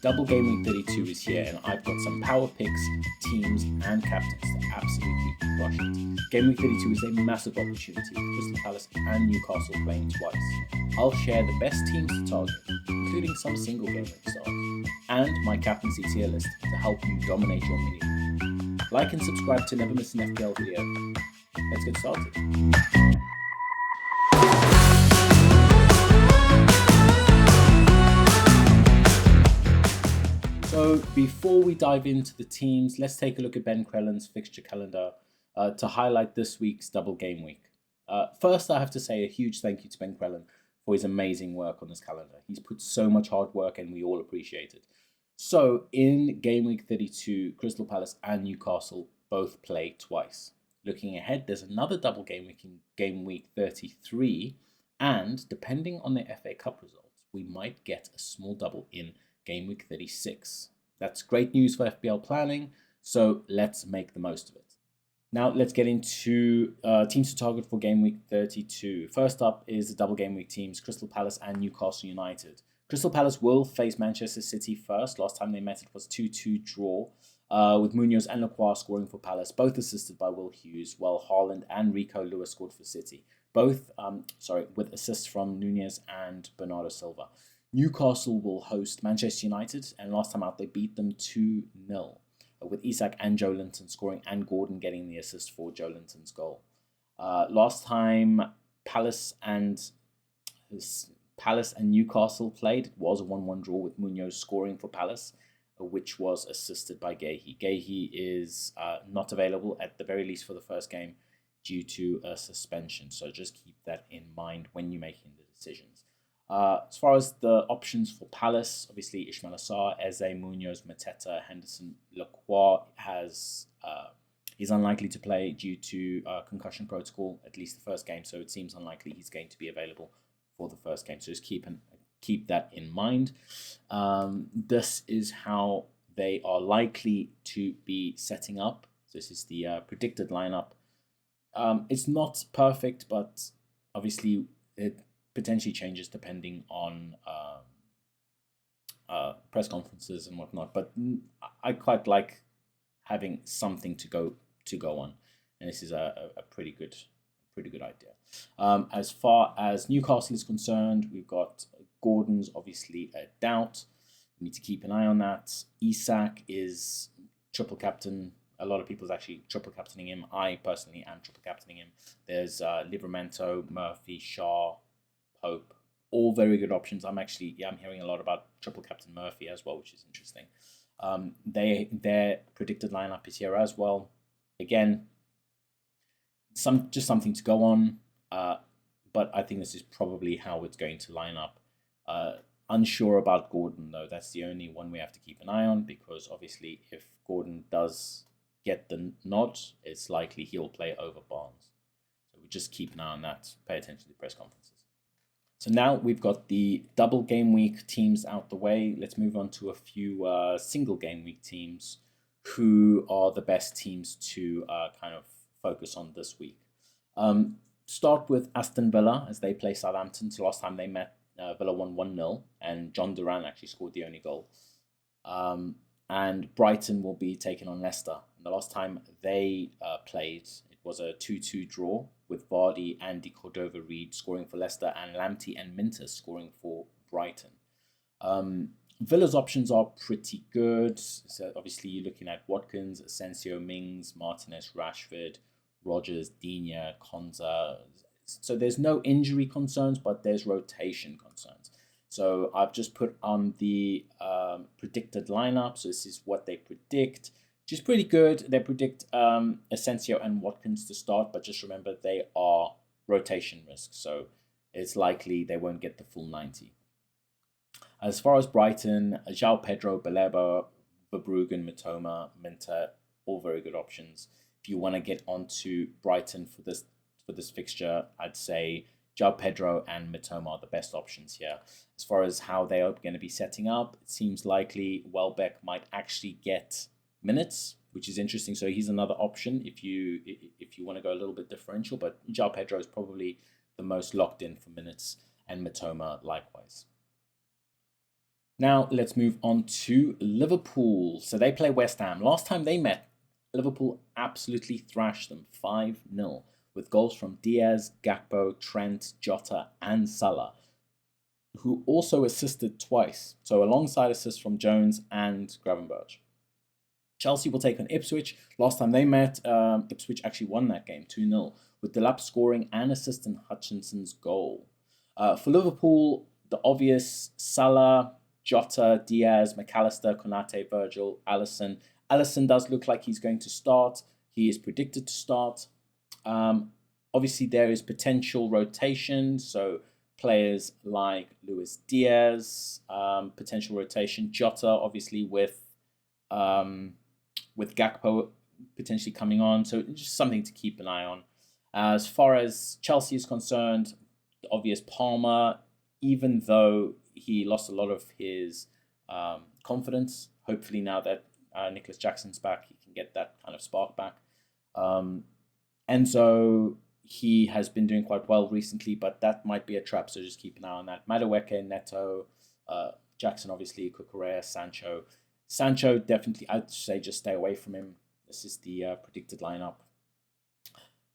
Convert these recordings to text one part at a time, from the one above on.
Double Game Week 32 is here, and I've got some power picks, teams, and captains to absolutely crush it. Game Week 32 is a massive opportunity with Crystal Palace and Newcastle playing twice. I'll share the best teams to target, including some single game week stars, and my captaincy tier list to help you dominate your mini. Like and subscribe to never miss an FPL video. Let's get started. So before we dive into the teams, let's take a look at Ben Crellin's fixture calendar to highlight this week's double game week. First, I have to say a huge thank you to Ben Crellin for his amazing work on this calendar. He's put so much hard work and we all appreciate it. So in game week 32, Crystal Palace and Newcastle both play twice. Looking ahead, there's another double game week in game week 33, and depending on the FA Cup results, we might get a small double in game week 36. That's great news for FPL planning, so let's make the most of it. Now let's get into teams to target for game week 32. First up is the double game week teams, Crystal Palace and Newcastle United. Crystal Palace will face Manchester City first. Last time they met it was 2-2 draw, with Munoz and Lacroix scoring for Palace, both assisted by Will Hughes, while Haaland and Rico Lewis scored for City, both with assists from Nunez and Bernardo Silva. Newcastle will host Manchester United, and last time out they beat them 2-0, with Isak and Joelinton scoring and Gordon getting the assist for Joelinton's goal. Last time Palace and Newcastle played, it was a 1-1 draw with Munoz scoring for Palace, which was assisted by Guehi. Guehi is not available, at the very least for the first game, due to a suspension, so just keep that in mind when you're making the decisions. As far as the options for Palace, obviously Ismail Assar, Eze, Munoz, Mateta, Henderson, Lacroix he's unlikely to play due to concussion protocol, at least the first game, so it seems unlikely he's going to be available for the first game, so just keep that in mind. This is how they are likely to be setting up. This is the predicted lineup. It's not perfect, but obviously it potentially changes depending on press conferences and whatnot, but I quite like having something to go on, and this is a pretty good idea. As far as Newcastle is concerned, we've got Gordon's obviously a doubt. We need to keep an eye on that. Isak is triple captain. A lot of people's actually triple captaining him. I personally am triple captaining him. There's Livramento, Murphy, Shaw, Pope, all very good options. I'm hearing a lot about triple captain Murphy as well, which is interesting. Their predicted lineup is here as well. Again, just something to go on, but I think this is probably how it's going to line up. Unsure about Gordon though. That's the only one we have to keep an eye on, because obviously if Gordon does get the nod, it's likely he'll play over Barnes. So we just keep an eye on that. Pay attention to the press conferences. So now we've got the double game week teams out the way. Let's move on to a few single game week teams who are the best teams to kind of focus on this week. Start with Aston Villa as they play Southampton. So last time they met, Villa won 1-0, and John Duran actually scored the only goal. And Brighton will be taking on Leicester. And the last time they played, it was a 2-2 draw, with Vardy, Andy Cordova-Reid scoring for Leicester, and Lamptey and Minter scoring for Brighton. Villa's options are pretty good. So obviously you're looking at Watkins, Asensio, Mings, Martinez, Rashford, Rodgers, Digne, Konza. So there's no injury concerns, but there's rotation concerns. So I've just put on the predicted lineup. So this is what they predict, which is pretty good. They predict Asensio and Watkins to start, but just remember they are rotation risks, so it's likely they won't get the full 90. As far as Brighton, João Pedro, Baleba, Verbruggen, Mitoma, Minter, all very good options. If you want to get onto Brighton for this fixture, I'd say João Pedro and Mitoma are the best options here. As far as how they are going to be setting up, it seems likely Welbeck might actually get minutes, which is interesting. So he's another option if you want to go a little bit differential, but João Pedro is probably the most locked in for minutes, and Mitoma likewise. Now let's move on to Liverpool. So they play West Ham. Last time they met, Liverpool absolutely thrashed them 5-0 with goals from Diaz, Gakpo, Trent, Jota, and Salah, who also assisted twice. So alongside assists from Jones and Gravenberch. Chelsea will take on Ipswich. Last time they met, Ipswich actually won that game 2-0 with Delap scoring and assist in Hutchinson's goal. For Liverpool, the obvious Salah, Jota, Diaz, McAllister, Konate, Virgil, Alisson. Alisson does look like he's going to start. He is predicted to start. Obviously, there is potential rotation. So players like Luis Diaz, potential rotation. Jota, obviously, with Gakpo potentially coming on. So just something to keep an eye on. As far as Chelsea is concerned, the obvious Palmer, even though he lost a lot of his confidence, hopefully now that Nicholas Jackson's back, he can get that kind of spark back. Enzo, he has been doing quite well recently, but that might be a trap, so just keep an eye on that. Madueke, Neto, Jackson, obviously, Cucurella, Sancho. Sancho, definitely, I'd say just stay away from him. This is the predicted lineup.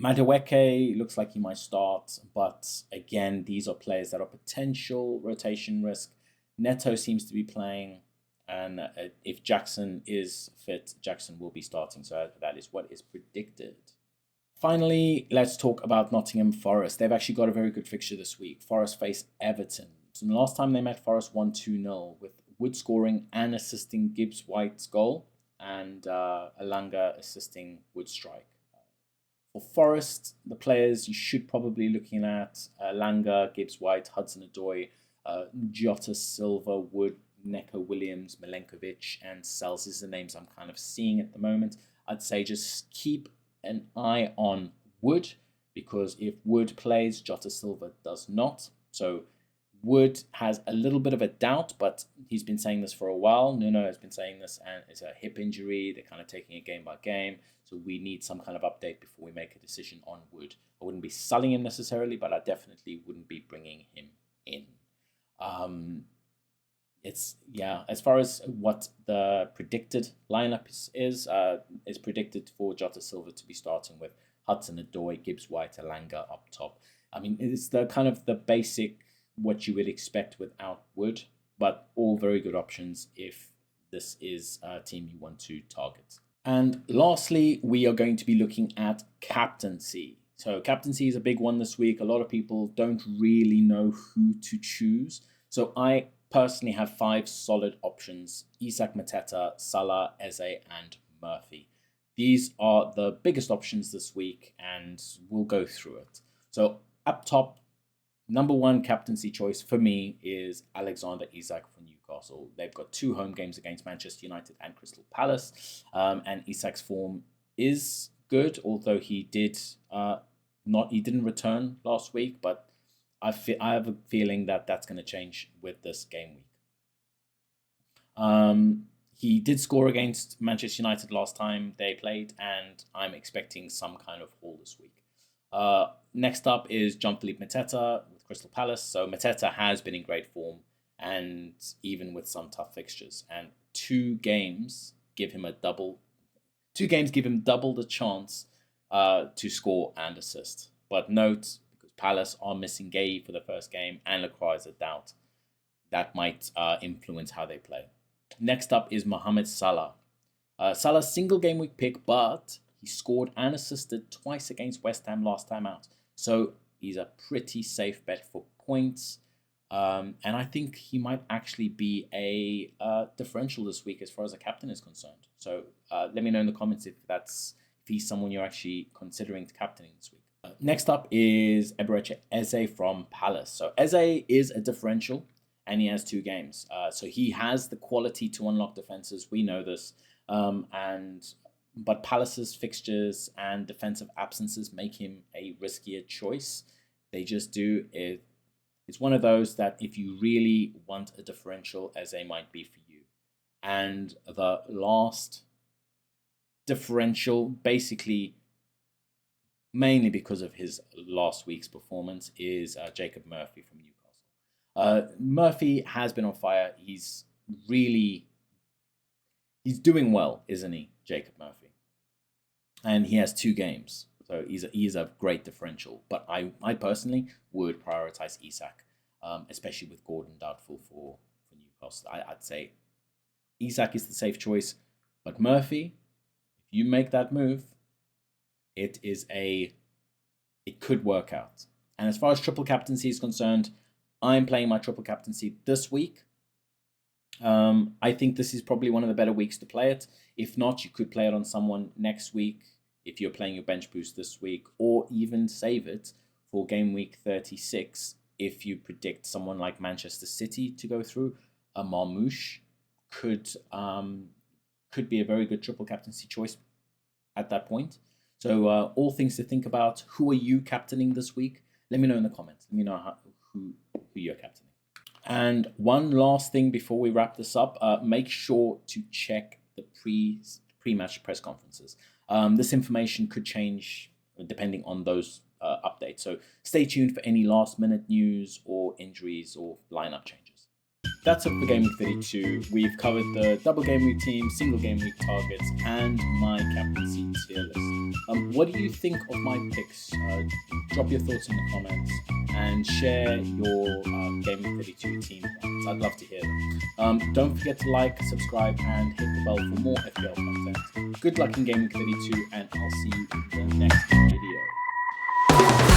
Madueke looks like he might start, but again, these are players that are potential rotation risk. Neto seems to be playing, and if Jackson is fit, Jackson will be starting, so that is what is predicted. Finally, let's talk about Nottingham Forest. They've actually got a very good fixture this week. Forest face Everton. So the last time they met, Forest won 2-0 with Wood scoring and assisting Gibbs White's goal, and Alanga assisting Wood's strike. For Forest, the players you should probably be looking at Alanga, Gibbs White, Hudson-Odoi, Jota, Silva, Wood, Neco Williams, Milenkovic, and Sells. These are the names I'm kind of seeing at the moment. I'd say just keep an eye on Wood, because if Wood plays, Jota Silva does not. So Wood has a little bit of a doubt, but he's been saying this for a while. Nuno has been saying this, and it's a hip injury. They're kind of taking it game by game. So we need some kind of update before we make a decision on Wood. I wouldn't be selling him necessarily, but I definitely wouldn't be bringing him in. As far as what the predicted lineup is predicted for Jota Silva to be starting with Hudson-Odoi, Gibbs White, Alanga up top. I mean, it's the kind of the basic what you would expect without Wood, but all very good options if this is a team you want to target. And lastly, we are going to be looking at captaincy. So captaincy is a big one this week. A lot of people don't really know who to choose. So I personally have 5 solid options: Isak, Mateta, Salah, Eze, and Murphy. These are the biggest options this week, and we'll go through it. So up top, number 1 captaincy choice for me is Alexander Isak for Newcastle. They've got 2 home games against Manchester United and Crystal Palace, and Isak's form is good, although he didn't return last week, but I have a feeling that that's going to change with this game week. He did score against Manchester United last time they played, and I'm expecting some kind of haul this week. Next up is Jean-Philippe Mateta with Crystal Palace. So Mateta has been in great form, and even with some tough fixtures. And 2 games give him double the chance to score and assist. But note, because Palace are missing Gay for the first game and Lacroix is a doubt, that might influence how they play. Next up is Mohamed Salah. Salah's single game week pick, but he scored and assisted twice against West Ham last time out. So he's a pretty safe bet for points. And I think he might actually be a differential this week as far as a captain is concerned. So let me know in the comments if he's someone you're actually considering captaining this week. Next up is Eberechi Eze from Palace. So Eze is a differential, and he has 2 games. So he has the quality to unlock defenses. We know this. But Palace's fixtures and defensive absences make him a riskier choice. They just do. It's one of those that if you really want a differential, Eze might be for you. And the last differential, basically mainly because of his last week's performance, is Jacob Murphy from Newcastle. Murphy has been on fire. He's really, he's doing well, isn't he, Jacob Murphy? And he has 2 games, so he's a great differential. But I personally would prioritize Isak, especially with Gordon doubtful for Newcastle. I'd say Isak is the safe choice, but Murphy, if you make that move, it could work out. And as far as triple captaincy is concerned, I'm playing my triple captaincy this week. I think this is probably one of the better weeks to play it. If not, you could play it on someone next week if you're playing your bench boost this week, or even save it for game week 36 if you predict someone like Manchester City to go through. A Marmoush could be a very good triple captaincy choice at that point. So all things to think about. Who are you captaining this week? Let me know in the comments. Let me know who you're captaining. And one last thing before we wrap this up, make sure to check the pre-match press conferences. This information could change depending on those updates. So stay tuned for any last-minute news or injuries or lineup changes. That's it for Game Week 32. We've covered the double game week team, single game week targets, and my captaincy tier list. What do you think of my picks? Drop your thoughts in the comments and share your Game Week 32 team plans. I'd love to hear them. Don't forget to like, subscribe, and hit the bell for more FPL content. Good luck in Game Week 32, and I'll see you in the next video.